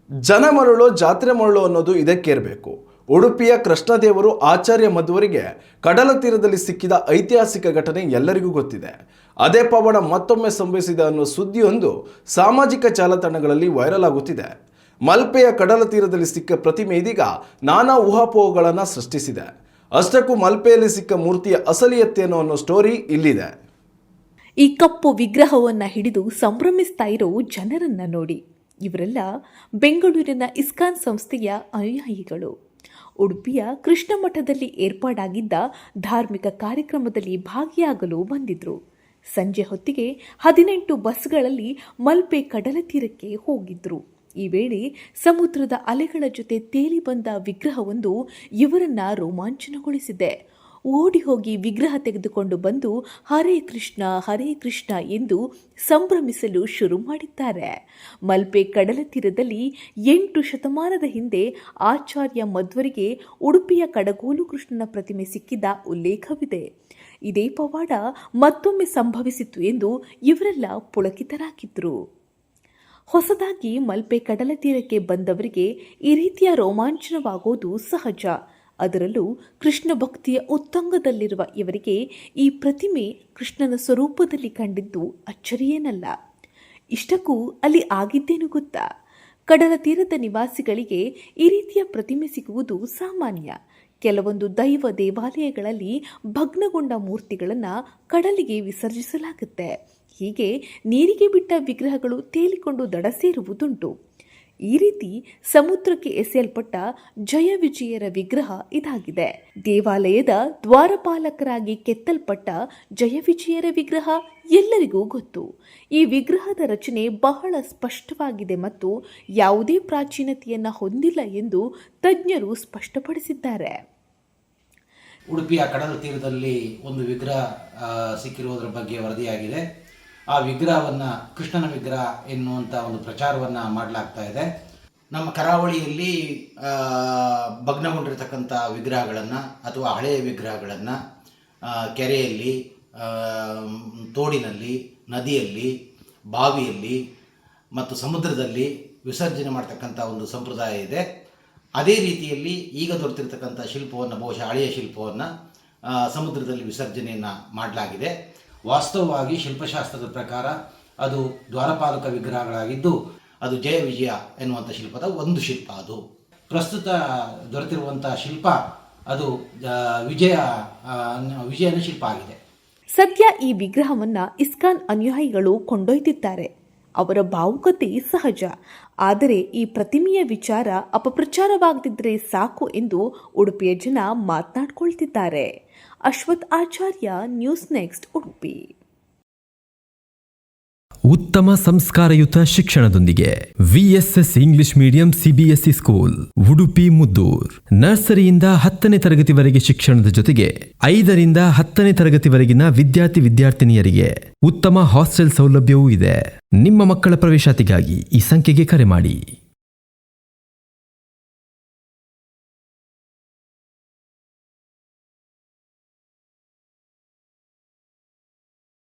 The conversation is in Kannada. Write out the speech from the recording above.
ಜನ ಮರಳು ಜಾತ್ರೆ ಮರಳು ಅನ್ನೋದು ಇದಕ್ಕೆ ಇರಬೇಕು. ಉಡುಪಿಯ ಕೃಷ್ಣದೇವರು ಆಚಾರ್ಯ ಮಧ್ವರಿಗೆ ಕಡಲ ತೀರದಲ್ಲಿ ಸಿಕ್ಕಿದ ಐತಿಹಾಸಿಕ ಘಟನೆ ಎಲ್ಲರಿಗೂ ಗೊತ್ತಿದೆ. ಅದೇ ಪವಾಡ ಮತ್ತೊಮ್ಮೆ ಸಂಭವಿಸಿದೆ ಅನ್ನೋ ಸುದ್ದಿಯೊಂದು ಸಾಮಾಜಿಕ ಜಾಲತಾಣಗಳಲ್ಲಿ ವೈರಲ್ ಆಗುತ್ತಿದೆ. ಮಲ್ಪೆಯ ಕಡಲ ತೀರದಲ್ಲಿ ಸಿಕ್ಕ ಪ್ರತಿಮೆ ಇದೀಗ ನಾನಾ ಊಹಾಪೋಹಗಳನ್ನು ಸೃಷ್ಟಿಸಿದೆ. ಅಷ್ಟಕ್ಕೂ ಮಲ್ಪೆಯಲ್ಲಿ ಸಿಕ್ಕ ಮೂರ್ತಿಯ ಅಸಲಿಯತ್ತೇನೋ ಅನ್ನೋ ಸ್ಟೋರಿ ಇಲ್ಲಿದೆ. ಈ ಕಪ್ಪು ವಿಗ್ರಹವನ್ನ ಹಿಡಿದು ಸಂಭ್ರಮಿಸ್ತಾ ಇರೋ ಜನರನ್ನ ನೋಡಿ. ಇವರೆಲ್ಲ ಬೆಂಗಳೂರಿನ ಇಸ್ಕಾನ್ ಸಂಸ್ಥೆಯ ಅನುಯಾಯಿಗಳು. ಉಡುಪಿಯ ಕೃಷ್ಣ ಮಠದಲ್ಲಿ ಏರ್ಪಾಡಾಗಿದ್ದ ಧಾರ್ಮಿಕ ಕಾರ್ಯಕ್ರಮದಲ್ಲಿ ಭಾಗಿಯಾಗಲು ಬಂದಿದ್ರು. ಸಂಜೆ ಹೊತ್ತಿಗೆ 18 ಬಸ್ಗಳಲ್ಲಿ ಮಲ್ಪೆ ಕಡಲ ತೀರಕ್ಕೆ ಹೋಗಿದ್ರು. ಈ ವೇಳೆ ಸಮುದ್ರದ ಅಲೆಗಳ ಜೊತೆ ತೇಲಿ ಬಂದ ವಿಗ್ರಹವೊಂದು ಇವರನ್ನ ರೋಮಾಂಚನಗೊಳಿಸಿದೆ. ಓಡಿ ಹೋಗಿ ವಿಗ್ರಹ ತೆಗೆದುಕೊಂಡು ಬಂದು ಹರೇ ಕೃಷ್ಣ ಎಂದು ಸಂಭ್ರಮಿಸಲು ಶುರು ಮಾಡಿದ್ದಾರೆ. ಮಲ್ಪೆ ಕಡಲ ತೀರದಲ್ಲಿ 8 ಶತಮಾನದ ಹಿಂದೆ ಆಚಾರ್ಯ ಮಧ್ವರಿಗೆ ಉಡುಪಿಯ ಕಡಗೋಲು ಕೃಷ್ಣನ ಪ್ರತಿಮೆ ಸಿಕ್ಕಿದ ಉಲ್ಲೇಖವಿದೆ. ಇದೇ ಪವಾಡ ಮತ್ತೊಮ್ಮೆ ಸಂಭವಿಸಿತು ಎಂದು ಇವರೆಲ್ಲ ಪುಳಕಿತರಾಗಿದ್ರು. ಹೊಸದಾಗಿ ಮಲ್ಪೆ ಕಡಲ ತೀರಕ್ಕೆ ಬಂದವರಿಗೆ ಈ ರೀತಿಯ ರೋಮಾಂಚನವಾಗೋದು ಸಹಜ. ಅದರಲ್ಲೂ ಕೃಷ್ಣ ಭಕ್ತಿಯ ಉತ್ತುಂಗದಲ್ಲಿರುವ ಇವರಿಗೆ ಈ ಪ್ರತಿಮೆ ಕೃಷ್ಣನ ಸ್ವರೂಪದಲ್ಲಿ ಕಂಡಿದ್ದು ಅಚ್ಚರಿಯೇನಲ್ಲ. ಇಷ್ಟಕ್ಕೂ ಅಲ್ಲಿ ಆಗಿದ್ದೇನು ಗೊತ್ತಾ? ಕಡಲ ತೀರದ ನಿವಾಸಿಗಳಿಗೆ ಈ ರೀತಿಯ ಪ್ರತಿಮೆ ಸಿಗುವುದು ಸಾಮಾನ್ಯ. ಕೆಲವೊಂದು ದೈವ ದೇವಾಲಯಗಳಲ್ಲಿ ಭಗ್ನಗೊಂಡ ಮೂರ್ತಿಗಳನ್ನು ಕಡಲಿಗೆ ವಿಸರ್ಜಿಸಲಾಗುತ್ತೆ. ಹೀಗೆ ನೀರಿಗೆ ಬಿಟ್ಟ ವಿಗ್ರಹಗಳು ತೇಲಿಕೊಂಡು ದಡ ಸೇರುವುದುಂಟು. ಈ ರೀತಿ ಸಮುದ್ರಕ್ಕೆ ಎಸೆಯಲ್ಪಟ್ಟ ಜಯ ವಿಜಯರ ವಿಗ್ರಹ ಇದಾಗಿದೆ. ದೇವಾಲಯದ ದ್ವಾರಪಾಲಕರಾಗಿ ಕೆತ್ತಲ್ಪಟ್ಟ ಜಯ ವಿಜಯರ ವಿಗ್ರಹ ಎಲ್ಲರಿಗೂ ಗೊತ್ತು. ಈ ವಿಗ್ರಹದ ರಚನೆ ಬಹಳ ಸ್ಪಷ್ಟವಾಗಿದೆ ಮತ್ತು ಯಾವುದೇ ಪ್ರಾಚೀನತೆಯನ್ನು ಹೊಂದಿಲ್ಲ ಎಂದು ತಜ್ಞರು ಸ್ಪಷ್ಟಪಡಿಸಿದ್ದಾರೆ. ಉಡುಪಿಯ ಕಡಲ ತೀರದಲ್ಲಿ ಒಂದು ವಿಗ್ರಹ ಸಿಕ್ಕಿರುವುದರ ಬಗ್ಗೆ ವರದಿಯಾಗಿದೆ. ಆ ವಿಗ್ರಹವನ್ನು ಕೃಷ್ಣನ ವಿಗ್ರಹ ಎನ್ನುವಂಥ ಒಂದು ಪ್ರಚಾರವನ್ನು ಮಾಡಲಾಗ್ತಾ ಇದೆ. ನಮ್ಮ ಕರಾವಳಿಯಲ್ಲಿ ಭಗ್ನಗೊಂಡಿರತಕ್ಕಂಥ ವಿಗ್ರಹಗಳನ್ನು ಅಥವಾ ಹಳೆಯ ವಿಗ್ರಹಗಳನ್ನು ಕೆರೆಯಲ್ಲಿ, ತೋಡಿನಲ್ಲಿ, ನದಿಯಲ್ಲಿ, ಬಾವಿಯಲ್ಲಿ ಮತ್ತು ಸಮುದ್ರದಲ್ಲಿ ವಿಸರ್ಜನೆ ಮಾಡ್ತಕ್ಕಂಥ ಒಂದು ಸಂಪ್ರದಾಯ ಇದೆ. ಅದೇ ರೀತಿಯಲ್ಲಿ ಈಗ ದೊರೆತಿರ್ತಕ್ಕಂಥ ಶಿಲ್ಪವನ್ನು, ಬಹುಶಃ ಹಳೆಯ ಶಿಲ್ಪವನ್ನು ಸಮುದ್ರದಲ್ಲಿ ವಿಸರ್ಜನೆಯನ್ನು ಮಾಡಲಾಗಿದೆ. ವಾಸ್ತವವಾಗಿ ಶಿಲ್ಪಶಾಸ್ತ್ರದ ಪ್ರಕಾರ ಅದು ದ್ವಾರಪಾಲಕ ವಿಗ್ರಹಗಳಾಗಿದ್ದು ಅದು ಜಯ ವಿಜಯ ಎನ್ನುವಂಥ ಶಿಲ್ಪದ ಒಂದು ಶಿಲ್ಪ. ಅದು ಪ್ರಸ್ತುತ ದೊರೆತಿರುವಂಥ ಶಿಲ್ಪ ಅದು ವಿಜಯನ ಶಿಲ್ಪ ಆಗಿದೆ. ಸದ್ಯ ಈ ವಿಗ್ರಹವನ್ನ ಇಸ್ಕಾನ್ ಅನುಯಾಯಿಗಳು ಕೊಂಡೊಯ್ದಿದ್ದಾರೆ. ಅವರ ಭಾವುಕತೆ ಸಹಜ. ಆದರೆ ಈ ಪ್ರತಿಮೆಯ ವಿಚಾರ ಅಪಪ್ರಚಾರವಾಗದಿದ್ದರೆ ಸಾಕು ಎಂದು ಉಡುಪಿಯ ಜನ ಮಾತನಾಡಿಕೊಳ್ತಿದ್ದಾರೆ. Ashwath Acharya, news next, Udupi. ಉತ್ತಮ ಸಂಸ್ಕಾರಯುತ ಶಿಕ್ಷಣದೊಂದಿಗೆ VSS English medium CBSE school, Udupi Muddur. ನರ್ಸರಿಯಿಂದ 10ನೇ ತರಗತಿವರೆಗೆ ಶಿಕ್ಷಣದ ಜೊತೆಗೆ 5ರಿಂದ 10ನೇ ತರಗತಿವರೆಗಿನ ವಿದ್ಯಾರ್ಥಿನಿಯರಿಗೆ ಉತ್ತಮ ಹಾಸ್ಟೆಲ್ ಸೌಲಭ್ಯವೂ ಇದೆ. ನಿಮ್ಮ ಮಕ್ಕಳ ಪ್ರವೇಶಾತಿಗಾಗಿ ಈ ಸಂಖ್ಯೆಗೆ ಕರೆ ಮಾಡಿ.